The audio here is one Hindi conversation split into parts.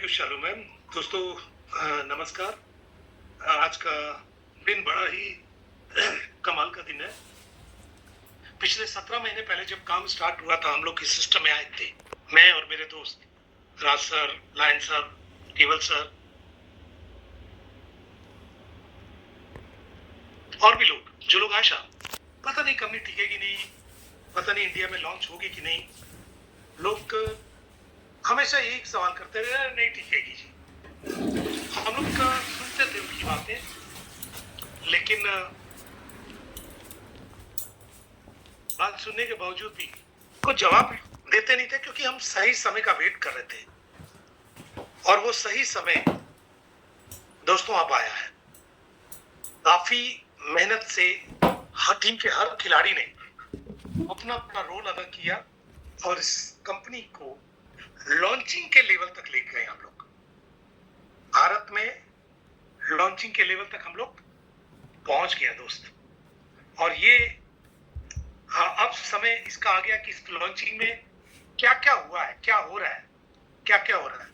शालू मैम। दोस्तों नमस्कार। आज का दिन बड़ा ही कमाल का दिन है। पिछले 17 महीने पहले जब काम स्टार्ट हुआ था हम लोग इस सिस्टम में आए थे, मैं और मेरे दोस्त राज सर, लायन सर, केवल सर और भी लोग जो लोग आशा पता नहीं कंपनी टिकेगी नहीं, पता नहीं इंडिया में लॉन्च होगी कि नहीं। लोग हमेशा यही सवाल करते रहे, नहीं टिकेगी जी। हम लोग सुनते थे उनकी बातें, लेकिन बात सुनने के बावजूद भी कोई जवाब देते नहीं थे, क्योंकि हम सही समय का वेट कर रहे थे। और वो सही समय दोस्तों अब आया है। काफी मेहनत से हर टीम के हर खिलाड़ी ने अपना अपना रोल अदा किया और इस कंपनी को लॉन्चिंग के लेवल तक ले गए। हम लोग भारत में लॉन्चिंग के लेवल तक हम लोग पहुंच गए दोस्त। और ये अब समय इसका आ गया कि इस लॉन्चिंग में क्या क्या हुआ है, क्या हो रहा है, क्या क्या हो रहा है,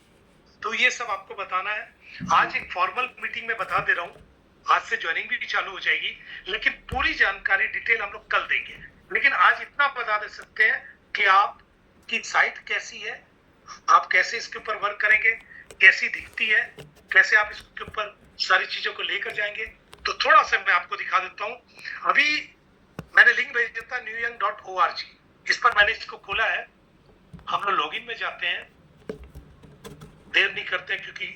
तो ये सब आपको बताना है। आज एक फॉर्मल मीटिंग में बता दे रहा हूँ, आज से ज्वाइनिंग भी चालू हो जाएगी, लेकिन पूरी जानकारी डिटेल हम लोग कल देंगे। लेकिन आज इतना बता दे सकते हैं कि आपकी साइट कैसी है, आप कैसे इसके ऊपर वर्क करेंगे, कैसी दिखती है, कैसे आप इसके ऊपर सारी चीजों को लेकर जाएंगे। तो थोड़ा सा मैं आपको दिखा देता हूँ। अभी मैंने लिंक भेज दिया था newyoung.org, इस पर मैंने इसको खोला है। हम लोग लॉगिन में जाते हैं, देर नहीं करते क्योंकि,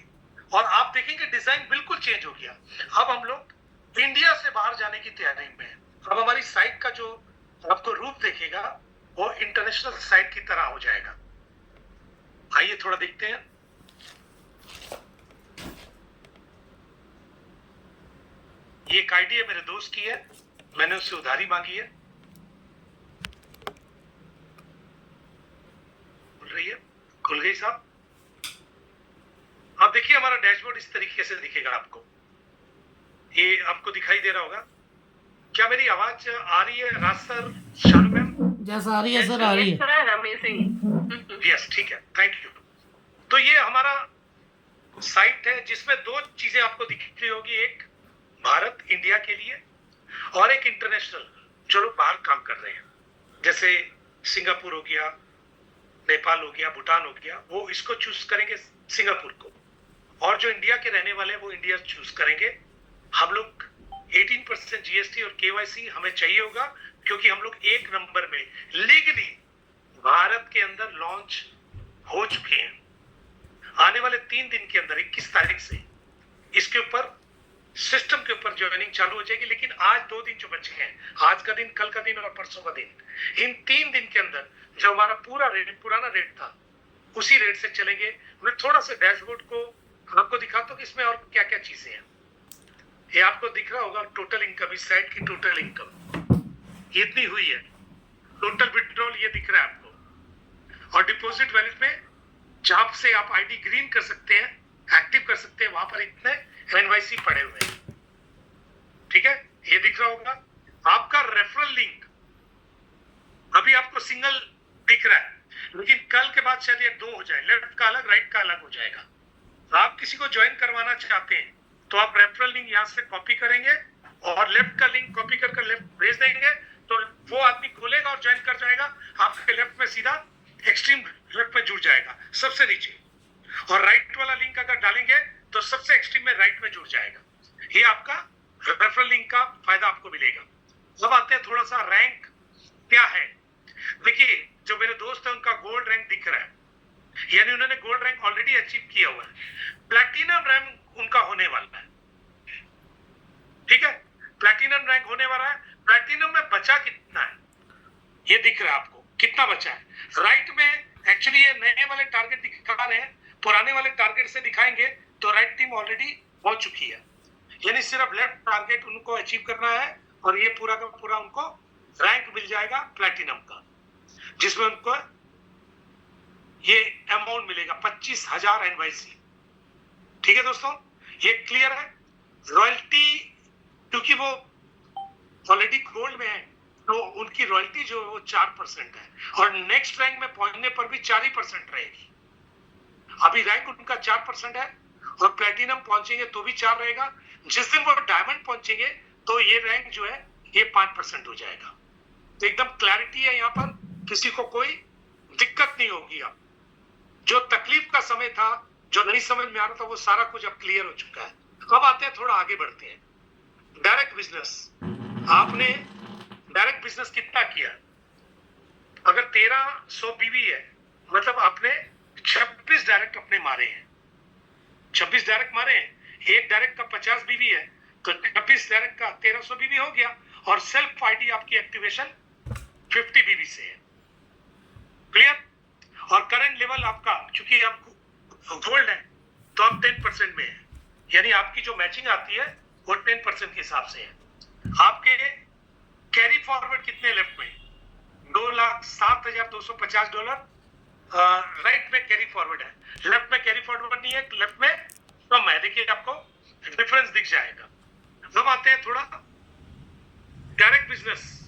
और आप देखेंगे डिजाइन बिल्कुल चेंज हो गया। अब हम लोग इंडिया से बाहर जाने की तैयारी में है। अब हमारी साइट का जो आपको रूप देखेगा वो इंटरनेशनल साइट की तरह हो जाएगा। आइए थोड़ा देखते हैं। ये एक आईडी है मेरे दोस्त की है, मैंने उससे उधारी मांगी है। खुल रही है, खुल गई साहब। आप देखिए हमारा डैशबोर्ड इस तरीके से दिखेगा आपको। ये आपको दिखाई दे रहा होगा। क्या मेरी आवाज आ रही है राज सर, शालू मैम? जैसा आ रही है सर, आ रही है। अमेजिंग। यस, ठीक है, थैंक यू। तो ये हमारा साइट है जिसमें दो चीजें आपको दिख रही होगी, एक भारत इंडिया के लिए और एक इंटरनेशनल जो लोग बाहर काम कर रहे हैं, जैसे सिंगापुर हो गया, नेपाल हो गया, भूटान हो गया, वो इसको चूज करेंगे सिंगापुर को। और जो इंडिया के रहने वाले हैं वो इंडिया चूज करेंगे। हम लोग 18% जीएसटी और केवाईसी हमें चाहिए होगा, क्योंकि हम लोग एक नंबर में लीगली भारत के अंदर लॉन्च हो चुके हैं। आने वाले 3 दिन के अंदर 21 तारीख से इसके ऊपर सिस्टम के ऊपर ज्वाइनिंग चालू हो जाएगी। लेकिन आज 2 दिन जो बचे हैं, आज का दिन, कल का दिन और परसों का दिन, इन 3 दिन के अंदर जो हमारा पूरा रेट, पुराना रेट था, उसी रेट से चलेंगे। मैं थोड़ा सा डैशबोर्ड को आपको दिखाता हूँ कि इसमें और क्या क्या चीजें हैं। ये आपको दिख रहा होगा टोटल इनकम, इस साइड की टोटल इनकम इतनी हुई है। टोटल विड्रॉल ये दिख रहा है आपको। और डिपॉजिट वैलेट में जहां से आप आईडी ग्रीन कर सकते हैं, एक्टिव कर सकते हैं, वहां पर इतने एनवाईसी पड़े हुए हैं। ठीक है, ये दिख रहा होगा। आपका रेफरल लिंक अभी आपको सिंगल दिख रहा है, लेकिन कल के बाद शायद ये 2 हो जाए, लेफ्ट का अलग, राइट का अलग हो जाएगा। आप किसी को ज्वाइन करवाना चाहते हैं तो आप रेफरल लिंक यहां से कॉपी करेंगे और लेफ्ट का लिंक कॉपी कर लेफ्ट भेज देंगे, तो वो आदमी खोलेगा और ज्वाइन कर जाएगा। आपके लेफ्ट में सीधा एक्सट्रीम लेफ्ट में जुड़ जाएगा सबसे नीचे, और राइट वाला लिंक अगर डालेंगे तो सबसे एक्सट्रीम में राइट में जुड़ जाएगा। ये आपका रेफरल लिंक का फायदा आपको मिलेगा। अब आते हैं थोड़ा सा रैंक क्या है। देखिए जो मेरे दोस्त है उनका गोल्ड रैंक दिख रहा है, यानी उन्होंने गोल्ड रैंक ऑलरेडी अचीव किया हुआ है। प्लैटिनम रैंक उनका होने वाला है। ठीक है, प्लैटिनम रैंक होने वाला है। प्लैटिनम में बचा कितना है ये दिख रहा है आपको, कितना बचा है। राइट में एक्चुअली ये नए वाले टारगेट दिखा रहे हैं, पुराने वाले टारगेट से दिखाएंगे तो राइट टीम ऑलरेडी हो चुकी है, यानी सिर्फ लेफ्ट टारगेट उनको अचीव करना है और ये पूरा का पूरा उनको रैंक मिल जाएगा प्लैटिनम का, जिसमें उनको ये अमाउंट मिलेगा 25,000 एनवाईसी। ठीक है दोस्तों, ये क्लियर है। रॉयल्टी क्योंकि वो ऑलरेडी गोल्ड में है तो उनकी रॉयल्टी जो है वो 4% है, और नेक्स्ट रैंक में पहुंचने पर भी 4% रहेगी। अभी रैंक उनका 4% है, और प्लेटिनम पहुंचेंगे तो भी 4 रहेगा। जिस दिन वो डायमंड पहुंचेंगे तो ये रैंक जो है ये 5% हो जाएगा। तो एकदम क्लैरिटी है यहाँ पर, किसी को कोई दिक्कत नहीं होगी। अब जो तकलीफ का समय था, जो नहीं समझ में आ रहा था, वो सारा कुछ अब क्लियर हो चुका है। अब आते हैं, थोड़ा आगे बढ़ते हैं। डायरेक्ट बिजनेस, आपने डायरेक्ट बिजनेस कितना किया? अगर 1300 बीवी है, मतलब आपने 26 डायरेक्ट अपने मारे हैं, 26 डायरेक्ट मारे हैं। एक डायरेक्ट का 50 बीवी है, तो 26 डायरेक्ट का 1300 बीवी हो गया। और सेल्फ आईडी आपकी एक्टिवेशन 50 बीवी से है। क्लियर? और करंट लेवल आपका, चूंकि आप गोल्ड है तो आप 10% में है, यानी आपकी जो मैचिंग आती है वो 10% के हिसाब से है। आपके कैरी फॉरवर्ड कितने लेफ्ट में? $2,07,250 राइट में कैरी फॉरवर्ड है, लेफ्ट में कैरी फॉरवर्ड नहीं है, लेफ्ट में कम है। देखिए आपको डिफरेंस दिख जाएगा। अब आते हैं थोड़ा डायरेक्ट बिजनेस।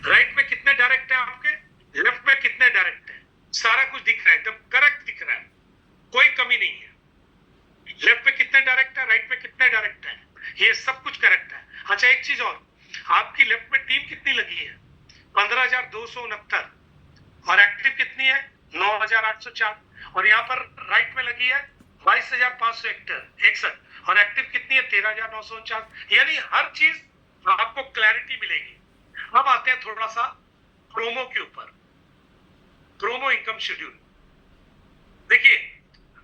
राइट में कितने डायरेक्ट है आपके, लेफ्ट में कितने डायरेक्ट है, सारा कुछ दिख रहा है, एकदम करेक्ट दिख रहा है, कोई कमी नहीं है। लेफ्ट में कितने डायरेक्ट है, राइट में कितने डायरेक्ट है, ये सब कुछ करेक्ट है। अच्छा, एक चीज और, आपकी लेफ्ट में टीम कितनी लगी है? 15,269, और एक्टिव कितनी है? 9,804। और यहाँ पर राइट में लगी है 22,561, और एक्टिव कितनी है? 13,949। यानी हर चीज आपको क्लैरिटी मिलेगी। अब आते हैं थोड़ा सा प्रोमो के ऊपर, प्रोमो इनकम शेड्यूल। देखिए,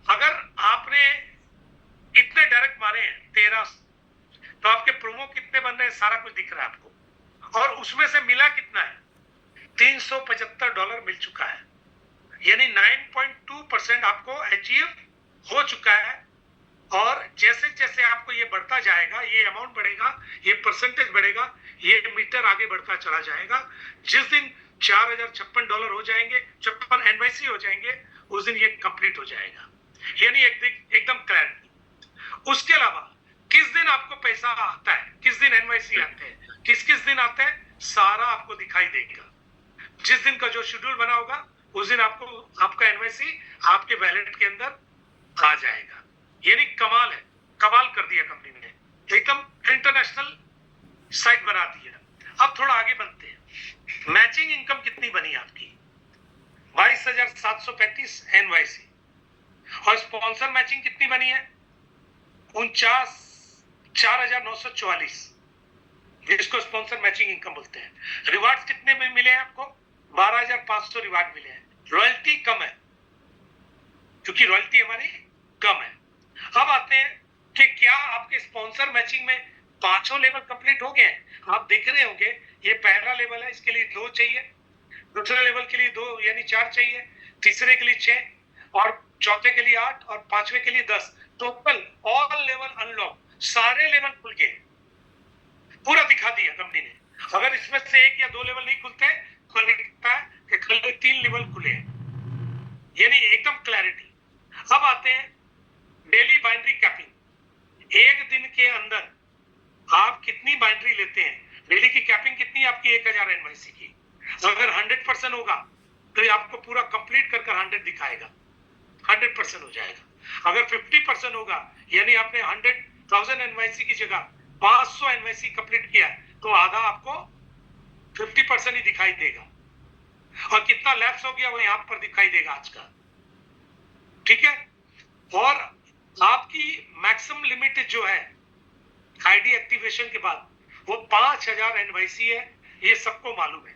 अगर आपने इतने डायरेक्ट मारे हैं 13, तो आपके प्रोमो कितने बन रहे हैं, सारा कुछ दिख रहा है आपको। और उसमें से मिला कितना है? $375 मिल चुका है, यानी 9.2% आपको अचीव हो चुका है। और जैसे जैसे आपको ये बढ़ता जाएगा, ये अमाउंट बढ़ेगा, ये परसेंटेज बढ़ेगा, ये मीटर आगे बढ़ता चला जाएगा। जिस दिन $4,056 हो जाएंगे, 56 एनवाईसी हो जाएंगे, उस दिन ये कंप्लीट हो जाएगा, यानी एकदम क्लैरिटी। उसके अलावा किस दिन आपको पैसा आता है, किस दिन एनवाईसी आते हैं, किस किस दिन आते हैं, सारा आपको दिखाई देगा। जिस दिन का जो शेड्यूल बना होगा, उस दिन आपको आपका एनवाईसी आपके वैलेट के अंदर आ जाएगा। यानी कमाल है, कमाल कर दिया कंपनी ने, एकदम इंटरनेशनल साइट बना दी है। अब थोड़ा आगे बनते हैं। मैचिंग इनकम कितनी बनी आपकी? 22,735 एनवाईसी। और स्पॉन्सर मैचिंग कितनी बनी है? 4,944, जिसको स्पॉन्सर मैचिंग इनकम बोलते हैं। रिवार्ड्स कितने में मिले हैं आपको? 12,500 रिवार्ड मिले हैं। रॉयल्टी कम है, क्योंकि रॉयल्टी हमारी कम है। अब आते हैं कि क्या आपके स्पॉन्सर मैचिंग में पांचों लेवल कंप्लीट हो गए हैं? आप देख रहे होंगे, ये पहला लेवल है, इसके लिए 2 चाहिए, दूसरे लेवल के लिए 2 यानी 4 चाहिए, तीसरे के लिए 6, और चौथे के लिए 8, और पांचवे के लिए 10। टोटल ऑल लेवल अनलॉक, सारे लेवल खुल गए, पूरा दिखा दिया कंपनी ने। अगर इसमें से 1 या 2 लेवल नहीं खुलते तो लिखता है कि कल 3 लेवल खुले हैं, यानी एकदम क्लैरिटी। अब आते हैं डेली बाइनरी कैपिंग। एक दिन के अंदर आप कितनी बाइनरी लेते हैं? डेली की कैपिंग कितनी है आपकी? 1,000 एनवाईसी की। अगर 100% होगा तो ये आपको पूरा कंप्लीट कर 100 दिखाएगा, 100% हो जाएगा। अगर 50% होगा, यानी आपने 100,000 एनवाईसी की जगह 500 एनवाईसी कंप्लीट किया, तो आधा आपको 50% ही दिखाई देगा। और कितना लैप्स हो गया वो यहाँ पर दिखाई देगा आज का, ठीक है। और आपकी मैक्सिमम लिमिट जो है आईडी एक्टिवेशन के बाद, वो 5,000 एनवाईसी है, ये सबको मालूम है।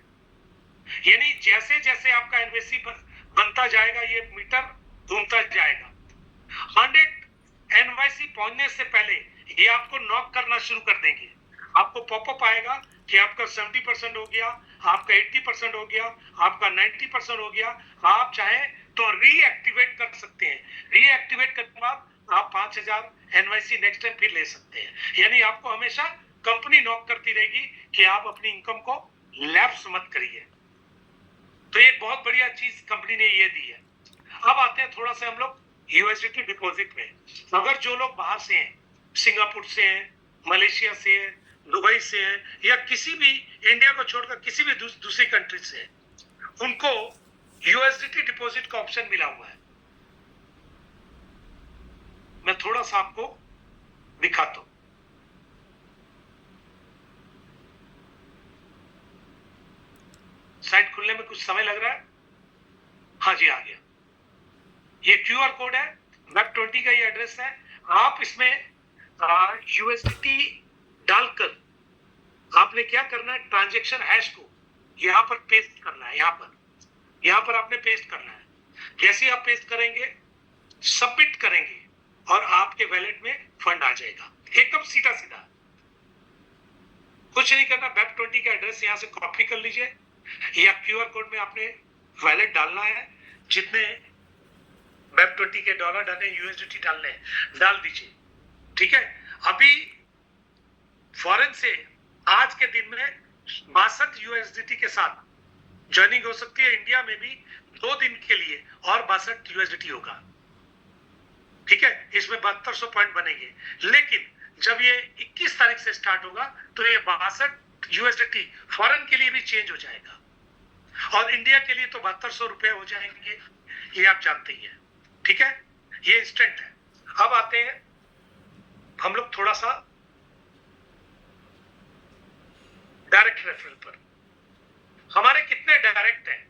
यानी जैसे जैसे आपका एनवाईसी बनता जाएगा, ये मीटर घूमता जाएगा। 100 एनवाईसी पहुंचने से पहले ये आपको नॉक करना शुरू कर देंगे। आपको पॉपअप आएगा कि आपका 70% हो गया, आपका 80% हो गया, आपका 90% हो गया। आप चाहे तो रीएक्टिवेट कर सकते हैं। रीएक्टिवेट करने के बाद आप 5,000 एनवाईसी नेक्स्ट टाइम फिर ले सकते हैं। यानी आपको हमेशा कंपनी नॉक करती रहेगी कि आप अपनी इनकम को लैप्स मत करिए। तो एक बहुत बढ़िया चीज कंपनी ने ये दी है। अब आते हैं थोड़ा सा हम लोग यूएसडीटी डिपॉजिट में। अगर जो लोग बाहर से हैं, सिंगापुर से हैं, मलेशिया से हैं, दुबई से हैं, या किसी भी इंडिया को छोड़कर किसी भी दूसरी कंट्री से हैं, उनको यूएसडीटी डिपॉजिट का ऑप्शन मिला हुआ है। मैं थोड़ा सा आपको दिखाता हूं। साइट खुलने में कुछ समय लग रहा है। हाँ जी, आ गया। ये QR कोड है, WEB20 का ये एड्रेस है। आप इसमें USDT डालकर आपने क्या करना है, ट्रांजैक्शन हैश को यहां पर पेस्ट करना है। यहां पर आपने पेस्ट करना है। जैसे ही आप पेस्ट करेंगे, सबमिट करेंगे और आपके वैलेट में फंड आ जाएगा, एकदम सीधा सीधा। कुछ नहीं करना, WEB20 का एड्रेस यहां से कॉपी कर लीजिए या QR कोड में आपने वैलेट डालना है। जितने WEB20 के डॉलर डालने, USDT डालने, डाल दीजिए। ठीक है। अभी फॉरेन से आज के दिन में 62 USDT के साथ ज्वाइनिंग हो सकती है। इंडिया में भी 2 दिन के लिए और 62 USDT होगा। ठीक है, इसमें 7200 पॉइंट बनेंगे। लेकिन जब ये 21 तारीख से स्टार्ट होगा तो ये 62 USDT फॉरेन के लिए भी चेंज हो जाएगा और इंडिया के लिए तो 7200 रुपए हो जाएंगे, ये आप जानते ही हैं। ठीक है, ये इंस्टेंट है। अब आते हैं हम लोग थोड़ा सा डायरेक्ट रेफरल पर। हमारे कितने डायरेक्ट हैं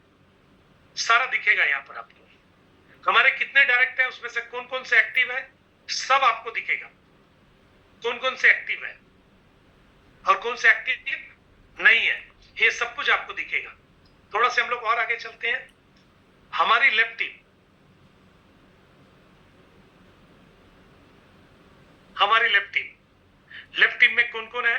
सारा दिखेगा यहां पर आपको। हमारे कितने डायरेक्ट हैं, उसमें से कौन कौन से एक्टिव है, सब आपको दिखेगा। कौन कौन से एक्टिव है और कौन से एक्टिव नहीं है, ये सब कुछ आपको दिखेगा। थोड़ा से हम लोग और आगे चलते हैं। हमारी लेफ्ट टीम, हमारी लेफ्ट टीम में कौन कौन है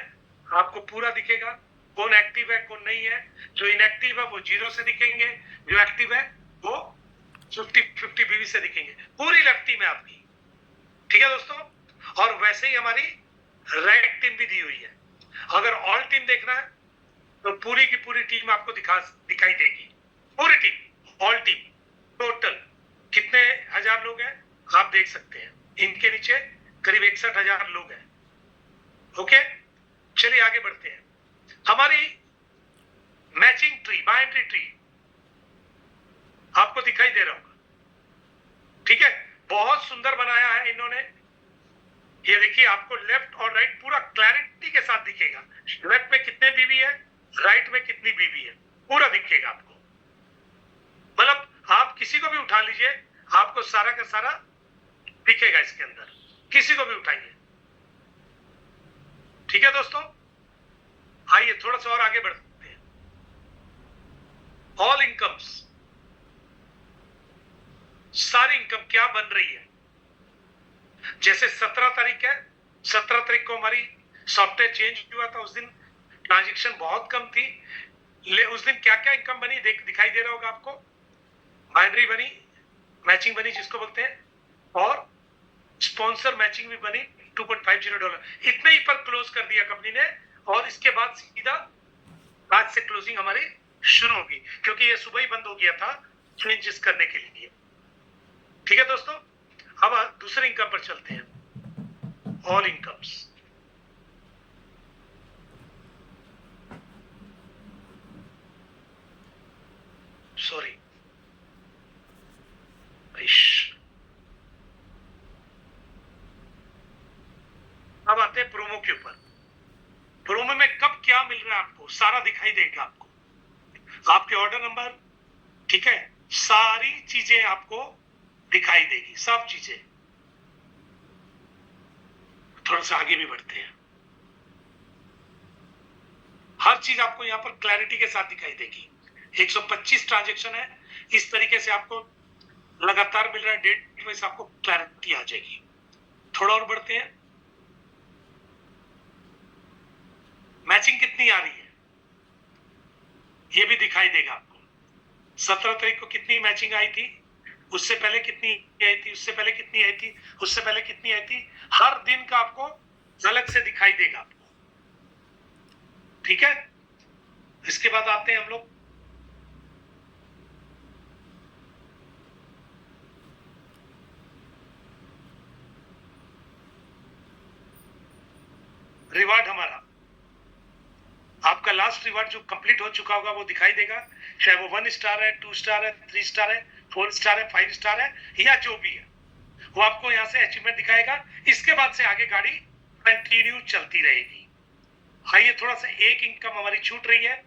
आपको पूरा दिखेगा। कौन एक्टिव है, कौन नहीं है। जो इनएक्टिव है वो 0 से दिखेंगे, जो एक्टिव है वो 50-50 BB से दिखेंगे। पूरी लेफ्ट टीम है आपकी। ठीक है दोस्तों, और वैसे ही हमारी राइट टीम भी दी हुई है। अगर ऑल टीम देखना है तो पूरी की पूरी टीम आपको दिखाई देगी। पूरी टीम, ऑल टीम, टोटल कितने हजार लोग हैं आप देख सकते हैं। इनके नीचे करीब 61,000 लोग हैं। ओके, चलिए आगे बढ़ते हैं। हमारी मैचिंग ट्री, बाइनरी ट्री आपको दिखाई दे रहा होगा। ठीक है, बहुत सुंदर बनाया है इन्होंने। ये देखिए, आपको लेफ्ट और राइट पूरा क्लैरिटी के साथ दिखेगा। लेफ्ट में कितने बीबी है, राइट में कितनी बीबी है, पूरा दिखेगा आपको। मतलब आप किसी को भी उठा लीजिए, आपको सारा का सारा दिखेगा इसके अंदर। किसी को भी उठाइए। ठीक है दोस्तों, आइए थोड़ा सा और आगे बढ़ते हैं। ऑल इनकम्स, सारी इनकम क्या बन रही है। जैसे 17 तारीख है, 17 तारीख को हमारी सॉफ्टवेयर चेंज हुआ था। उस दिन ट्रांजैक्शन बहुत कम थी। उस दिन क्या क्या इनकम बनी दिखाई दे रहा होगा आपको। बाइनरी बनी, मैचिंग बनी जिसको बोलते हैं, और स्पॉन्सर मैचिंग भी बनी $2.50। इतने ही पर क्लोज कर दिया कंपनी ने। और इसके बाद सीधा आज से क्लोजिंग हमारी शुरू होगी, क्योंकि ये सुबह ही बंद हो गया था चेंजेस करने के लिए। ठीक है दोस्तों, अब दूसरे इनकम पर चलते हैं। ऑल इनकम्स, सॉरी, अब आते हैं प्रोमो के ऊपर। प्रोमो में कब क्या मिल रहा है आपको सारा दिखाई देगा आपको। आपके ऑर्डर नंबर, ठीक है, सारी चीजें आपको दिखाई देगी, सब चीजें। थोड़ा सा आगे भी बढ़ते हैं। हर चीज आपको यहां पर क्लैरिटी के साथ दिखाई देगी। 125 ट्रांजैक्शन है, इस तरीके से आपको लगातार मिल रहा है। डेट वाइज आपको क्लैरिटी आ जाएगी। थोड़ा और बढ़ते हैं। मैचिंग कितनी आ रही है ये भी दिखाई देगा आपको। 17 तारीख को कितनी मैचिंग आई थी, उससे पहले कितनी आई थी, उससे पहले कितनी आई थी, उससे पहले कितनी आई थी। हर दिन का आपको अलग से दिखाई देगा आपको। ठीक है, इसके बाद आते हैं हम लोग रिवार्ड। हमारा आपका लास्ट रिवार्ड जो कंप्लीट हो चुका होगा वो दिखाई देगा, चाहे वो 1 स्टार है, 2 स्टार है, 3 स्टार है, 4 स्टार है, 5 स्टार है, या जो भी है वो आपको यहाँ से अचीवमेंट दिखाएगा। इसके बाद से आगे गाड़ी कंटिन्यू चलती रहेगी। आइए थोड़ा सा एक इनकम हमारी छूट रही है,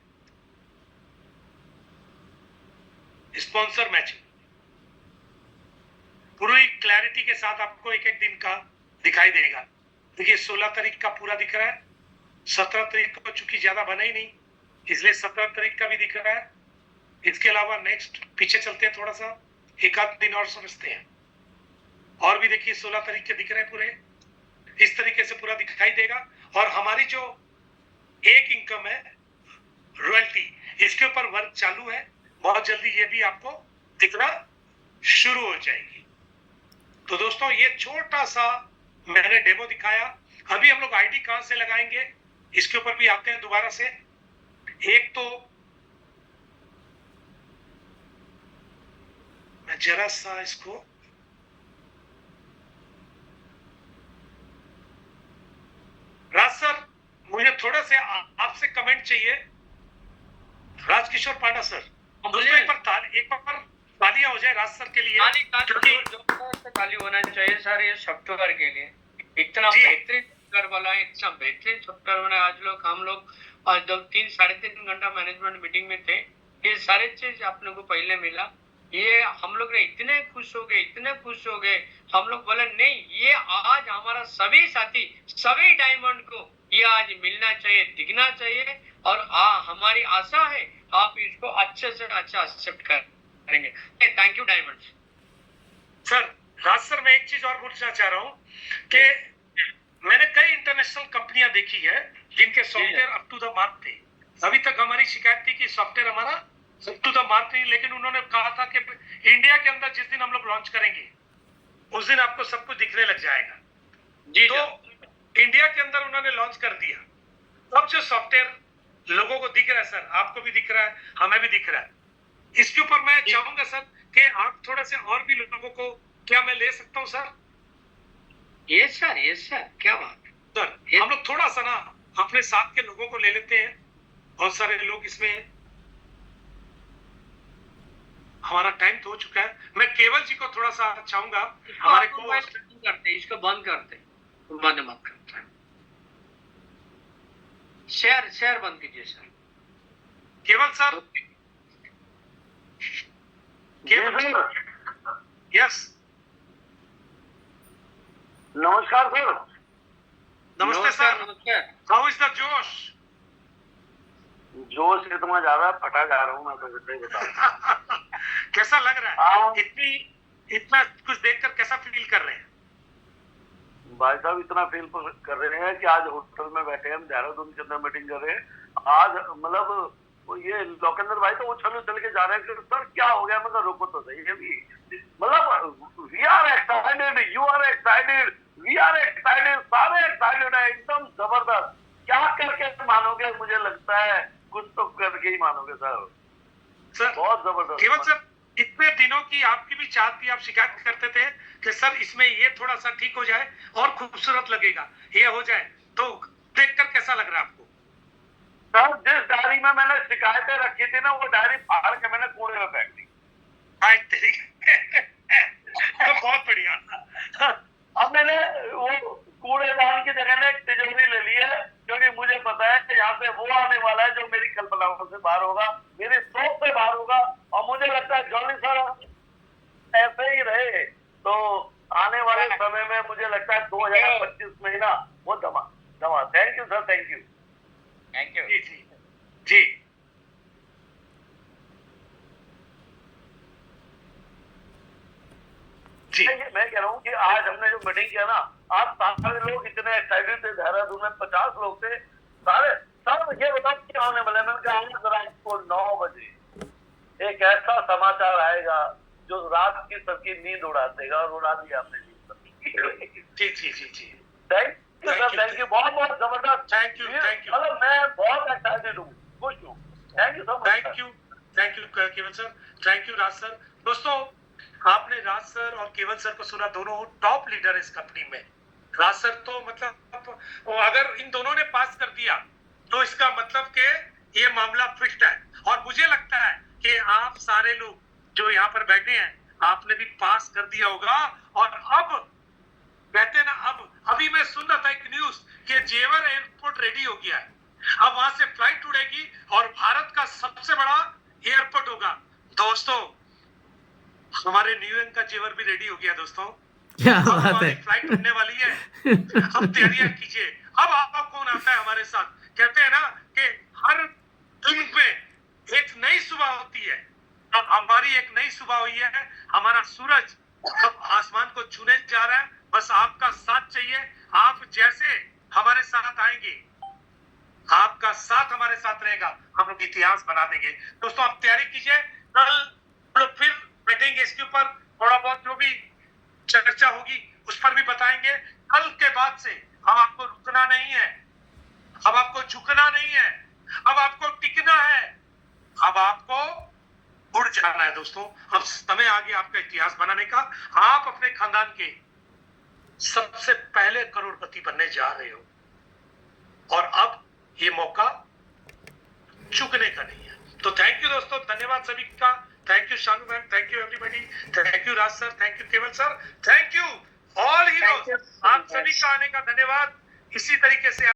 स्पॉन्सर मैचिंग पूरी क्लैरिटी के साथ आपको एक एक दिन का दिखाई देगा। देखिए 16 तारीख का पूरा दिख रहा है, 17 तारीख को चूंकि ज्यादा बना ही नहीं इसलिए 17 तारीख का भी दिख रहा है। इसके अलावा नेक्स्ट पीछे चलते हैं थोड़ा सा, एक आध दिन और समझते हैं, और भी देखिए 16 तारीख के दिख रहे हैं पूरे, इस तरीके से पूरा दिखाई देगा। और हमारी जो एक इनकम है रॉयल्टी, इसके ऊपर वर्क चालू है, बहुत जल्दी ये भी आपको दिखना शुरू हो जाएगी। तो दोस्तों ये छोटा सा मैंने डेमो दिखाया। अभी हम लोग आईडी कहां से लगाएंगे इसके ऊपर भी आते हैं दोबारा से। एक तो मैं जरा सा इसको राज सर, मुझे थोड़ा से आपसे कमेंट चाहिए। राजकिशोर पांडा सर, दोस्तों एक बार तालियां हो जाए राज सर के लिए, क्योंकि खाली होना चाहिए सर ये सॉफ्टवेयर के लिए। इतना बेहतरीन सॉफ्टवेयर वाला, इतना बेहतरीन सॉफ्टवेयर बना। हम लोग आज 3-3.5 घंटा मैनेजमेंट मीटिंग में थे। ये सारे चीज आप लोगों को पहले मिला, ये हम लोग ने इतने खुश हो गए। हम लोग बोले नहीं, ये आज हमारा सभी साथी, सभी डायमंड को ये आज मिलना चाहिए, दिखना चाहिए। और हमारी आशा है आप इसको अच्छे से अच्छा एक्सेप्ट करेंगे। Thank you diamond sir. Raj sir, मैं एक चीज और पूछना चाह रहा हूँ कि मैंने कई इंटरनेशनल कंपनियां देखी है जिनके software up to the mark थे। अभी तक हमारी शिकायत थी कि सॉफ्टवेयर हमारा अप टू द मार्क नहीं, लेकिन उन्होंने कहा था कि इंडिया के अंदर जिस दिन हम लोग लॉन्च करेंगे उस दिन आपको सब कुछ दिखने लग जाएगा। जी, तो इंडिया के अंदर उन्होंने लॉन्च कर दिया। अब जो सॉफ्टवेयर लोगों को दिख रहा है सर, आपको भी दिख रहा है, हमें भी दिख रहा है, इसके ऊपर मैं चाहूंगा सर कि आप थोड़ा से और भी लोगों को, क्या मैं ले सकता हूं सर? यस सर, क्या बात सर। हम लोग थोड़ा सा ना अपने साथ के लोगों को ले लेते हैं, बहुत सारे लोग इसमें, हमारा टाइम तो हो चुका है। मैं केवल जी को थोड़ा सा चाहूंगा, हमारे को इसको बंद करते, बंद मत करते, शेयर बंद कीजिए सर। केवल सर, केवल यस, नमस्कार सर। नमस्ते सर। हाउ इज द जोश? जोश इतना ज्यादा फटा जा रहा हूँ मैं, तो सही बता। कैसा लग रहा है? इतना कुछ देखकर कैसा फील कर रहे हैं? भाई साहब इतना फील कर रहे हैं कि आज होटल में बैठे हैं, हम देहरादून के अंदर मीटिंग कर रहे हैं। आज मतलब ये लोकेंद्र भाई तो उछल के जा रहे हैं कि सर क्या हो गया। मतलब रुको तो सही है भी, मतलब we are excited, you are excited, we are excited, सारे एक्साइटेड है, एकदम जबरदस्त। क्या करके मानोगे? मुझे लगता है कुछ तो करके ही मानोगे सर। बहुत जबरदस्त। केवल सर, इतने दिनों की आपकी भी चाहत थी, आप शिकायत करते थे कि सर इसमें ये थोड़ा सा ठीक हो जाए और खूबसूरत लगेगा, ये हो जाए, तो देखकर कैसा लग रहा है आपको? सर जिस डायरी में मैंने शिकायतें रखी थी ना, वो डायरी फाड़ के मैंने कूड़े में फेंक दी। तो बहुत बढ़िया। अब मैंने वो कूड़ेदान की जगह ने तिजोरी ले ली है, क्योंकि मुझे पता है कि यहाँ पे वो आने वाला है जो मेरी कल्पनाओं से बाहर होगा, मेरी सोच से बाहर होगा। और मुझे लगता है जॉनी सर ऐसे ही रहे तो आने वाले समय में मुझे लगता है 2025 महीना वो दमा। Thank you sir, thank you. जी। मैं कह रहा हूँ कि आज हमने जो मीटिंग किया ना, आज सारे लोग इतने एक्साइटेड थे, देहरादून में 50 लोग थे, सारे सब ये बता के आने वाले। मैंने कहा जरा इसको 9 बजे एक ऐसा समाचार आएगा जो रात की सबकी नींद उड़ा देगा, और उड़ा दिया आपने जी। थैंक यू, बहुत जबरदस्त। Thank you. मतलब मैं बहुत एक्साइटेड हूँ, खुश हूँ। Thank you so much. Thank you Kewal sir, thank you Raj sir. दोस्तों आपने राज सर और केवल सर को सुना, दोनों टॉप लीडर इस कंपनी में। राज सर तो मतलब अगर इन दोनों ने पास कर दिया तो इसका मतलब कि ये मामला फिक्स्ड है। और मुझे लगता है कि आप सारे लोग जो यहाँ पर बैठे हैं, आपने भी पास कर दिया होगा। और अब कहते हैं ना, अब अभी मैं सुन रहा था एक न्यूज कि जेवर एयरपोर्ट रेडी हो गया है। अब वहां से फ्लाइट उड़ेगी और भारत का सबसे बड़ा एयरपोर्ट होगा। दोस्तों, हमारे न्यूयॉर्क का जेवर भी रेडी हो गया दोस्तों। क्या अब बात हमारी है। फ्लाइट उड़ने वाली है। अब तैयारियां कीजिए। अब आपका कौन आता है हमारे साथ? कहते हैं ना कि हर दिन में एक नई सुबह होती है। अब हमारी एक नई सुबह हुई है। हमारा सूरज अब आसमान को छूने जा रहा है। बस आपका साथ चाहिए। आप जैसे हमारे साथ आएंगे, आपका साथ हमारे साथ रहेगा, हम लोग इतिहास बना देंगे। दोस्तों, आप तैयारी कीजिए। कल हम लोग फिर बैठेंगे इसके ऊपर, थोड़ा बहुत जो भी चर्चा होगी उस पर भी बताएंगे। कल के बाद से अब आपको रुकना नहीं है, अब आपको झुकना नहीं है, अब आपको टिकना है, अब आपको उड़ जाना है। दोस्तों, अब समय आ गया आपका इतिहास बनाने का। आप अपने खानदान के सबसे पहले करोड़पति बनने जा रहे हो और अब ये मौका चुकने का नहीं है। तो थैंक यू दोस्तों, धन्यवाद सभी का। Thank you Shanu ma'am, thank you everybody, thank you Raj sir, thank you Kewal sir, thank you all heroes. आप सभी का आने का धन्यवाद। इसी तरीके से